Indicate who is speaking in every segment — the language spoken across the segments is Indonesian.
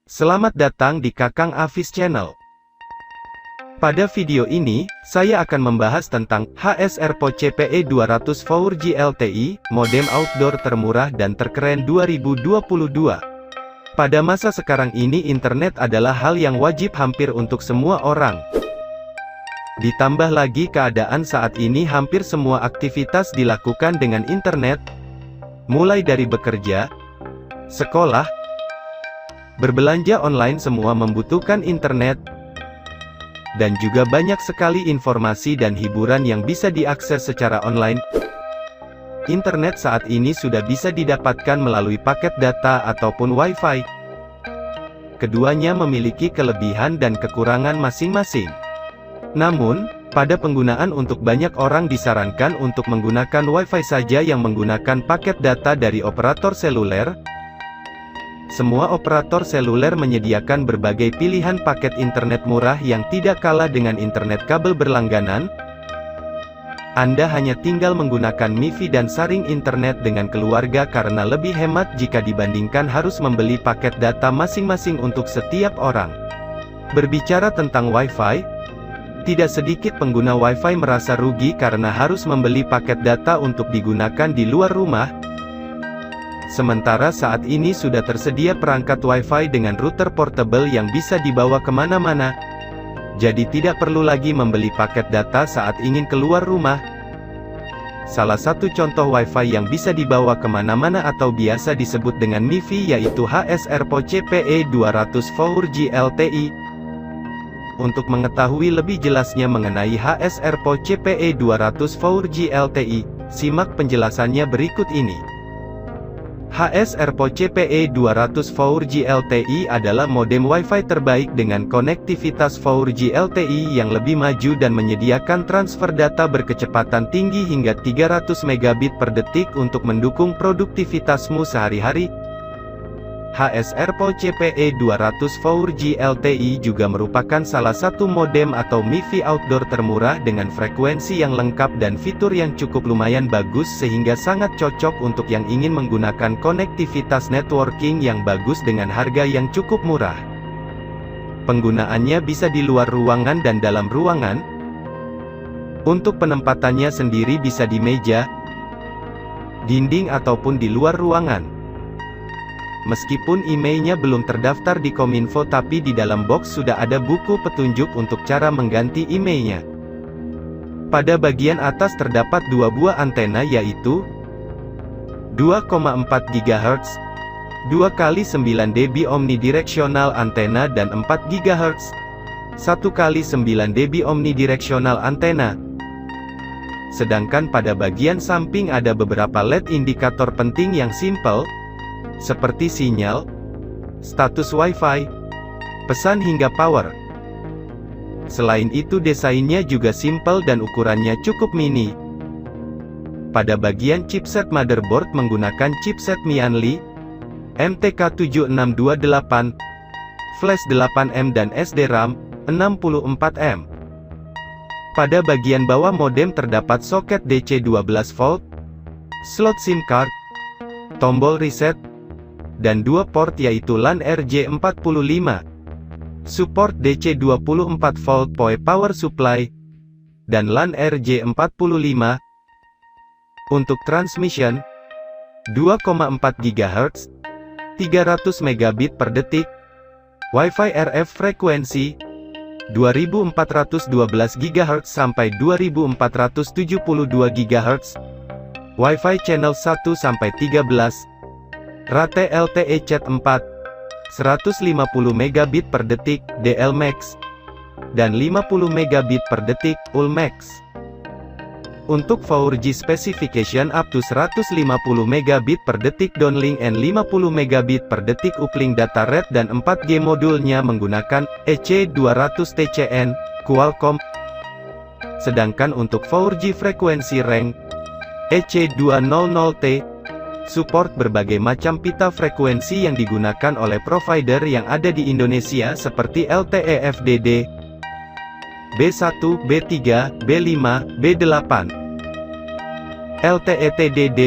Speaker 1: Selamat datang di Kakang Hafiz Channel. Pada video ini, saya akan membahas tentang HS AirPod CPE 200 4G LTE, modem outdoor termurah dan terkeren 2022. Pada masa sekarang ini internet adalah hal yang wajib hampir untuk semua orang. Ditambah lagi keadaan saat ini hampir semua aktivitas dilakukan dengan internet, mulai dari bekerja, sekolah, berbelanja online semua membutuhkan internet, dan juga banyak sekali informasi dan hiburan yang bisa diakses secara online. Internet saat ini sudah bisa didapatkan melalui paket data ataupun Wi-Fi. Keduanya memiliki kelebihan dan kekurangan masing-masing. Namun, pada penggunaan untuk banyak orang disarankan untuk menggunakan Wi-Fi saja yang menggunakan paket data dari operator seluler. Semua operator seluler menyediakan berbagai pilihan paket internet murah yang tidak kalah dengan internet kabel berlangganan. Anda hanya tinggal menggunakan MiFi dan saring internet dengan keluarga karena lebih hemat jika dibandingkan harus membeli paket data masing-masing untuk setiap orang. Berbicara tentang Wi-Fi, tidak sedikit pengguna Wi-Fi merasa rugi karena harus membeli paket data untuk digunakan di luar rumah. Sementara saat ini sudah tersedia perangkat Wi-Fi dengan router portable yang bisa dibawa kemana-mana. Jadi tidak perlu lagi membeli paket data saat ingin keluar rumah. Salah satu contoh Wi-Fi yang bisa dibawa kemana-mana atau biasa disebut dengan MiFi yaitu HS AirPod CPE 200 4G LTE. Untuk mengetahui lebih jelasnya mengenai HS AirPod CPE 200 4G LTE, simak penjelasannya berikut ini. HS AirPod CPE 200 4G LTE adalah modem Wi-Fi terbaik dengan konektivitas 4G LTE yang lebih maju dan menyediakan transfer data berkecepatan tinggi hingga 300 megabit per detik untuk mendukung produktivitasmu sehari-hari. HS AirPod CPE 200 4G LTE juga merupakan salah satu modem atau MiFi outdoor termurah dengan frekuensi yang lengkap dan fitur yang cukup lumayan bagus sehingga sangat cocok untuk yang ingin menggunakan konektivitas networking yang bagus dengan harga yang cukup murah. Penggunaannya bisa di luar ruangan dan dalam ruangan. Untuk penempatannya sendiri bisa di meja, dinding ataupun di luar ruangan. Meskipun emailnya belum terdaftar di Kominfo tapi di dalam box sudah ada buku petunjuk untuk cara mengganti emailnya. Pada bagian atas terdapat dua buah antena yaitu 2,4 GHz, 2x9 dB omnidirectional antena dan 4 GHz, 1x9 dB omnidirectional antena. Sedangkan pada bagian samping ada beberapa LED indikator penting yang simple, seperti sinyal, status Wi-Fi, pesan hingga power. Selain itu desainnya juga simple dan ukurannya cukup mini. Pada bagian chipset motherboard menggunakan chipset Mianli MTK7628, flash 8M dan SD RAM 64M. Pada bagian bawah modem terdapat soket DC 12V, slot SIM card, tombol reset, dan dua port yaitu LAN RJ45, support DC 24V power supply, dan LAN RJ45. Untuk transmission, 2,4 GHz, 300 megabit per detik, Wi-Fi RF frekuensi, 2412 GHz sampai 2472 GHz, Wi-Fi channel 1 sampai 13, rate LTE Cat 4, 150 megabit per detik, DL Max, dan 50 megabit per detik, UL Max. Untuk 4G specification up to 150 megabit per detik downlink and 50 megabit per detik uplink data rate dan 4G modulnya menggunakan EC200TCN, Qualcomm. Sedangkan untuk 4G frekuensi range, EC200T, support berbagai macam pita frekuensi yang digunakan oleh provider yang ada di Indonesia seperti LTE FDD, B1, B3, B5, B8, LTE TDD,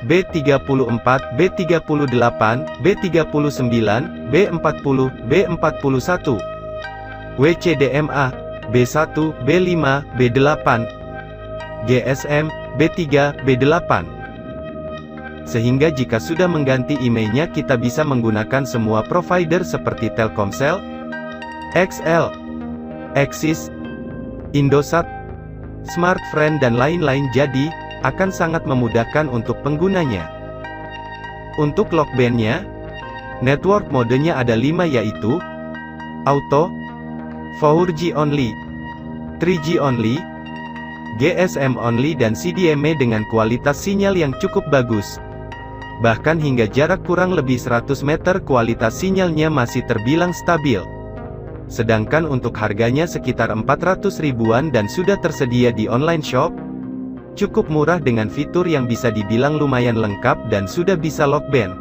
Speaker 1: B34, B38, B39, B40, B41, WCDMA, B1, B5, B8, GSM, B3, B8. Sehingga jika sudah mengganti IMEI-nya kita bisa menggunakan semua provider seperti Telkomsel, XL, Axis, Indosat, Smartfren dan lain-lain, jadi akan sangat memudahkan untuk penggunanya. Untuk lock band-nya, network modenya ada 5 yaitu Auto, 4G only, 3G only, GSM only dan CDMA dengan kualitas sinyal yang cukup bagus. Bahkan hingga jarak kurang lebih 100 meter kualitas sinyalnya masih terbilang stabil. Sedangkan untuk harganya sekitar 400 ribuan dan sudah tersedia di online shop. Cukup murah dengan fitur yang bisa dibilang lumayan lengkap dan sudah bisa lock band.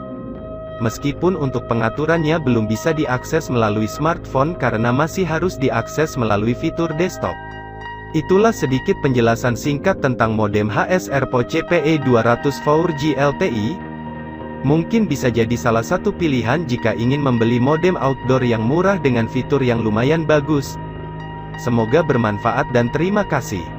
Speaker 1: Meskipun untuk pengaturannya belum bisa diakses melalui smartphone karena masih harus diakses melalui fitur desktop. Itulah sedikit penjelasan singkat tentang modem HSR PO CPE 200 4G LTE. Mungkin bisa jadi salah satu pilihan jika ingin membeli modem outdoor yang murah dengan fitur yang lumayan bagus. Semoga bermanfaat dan terima kasih.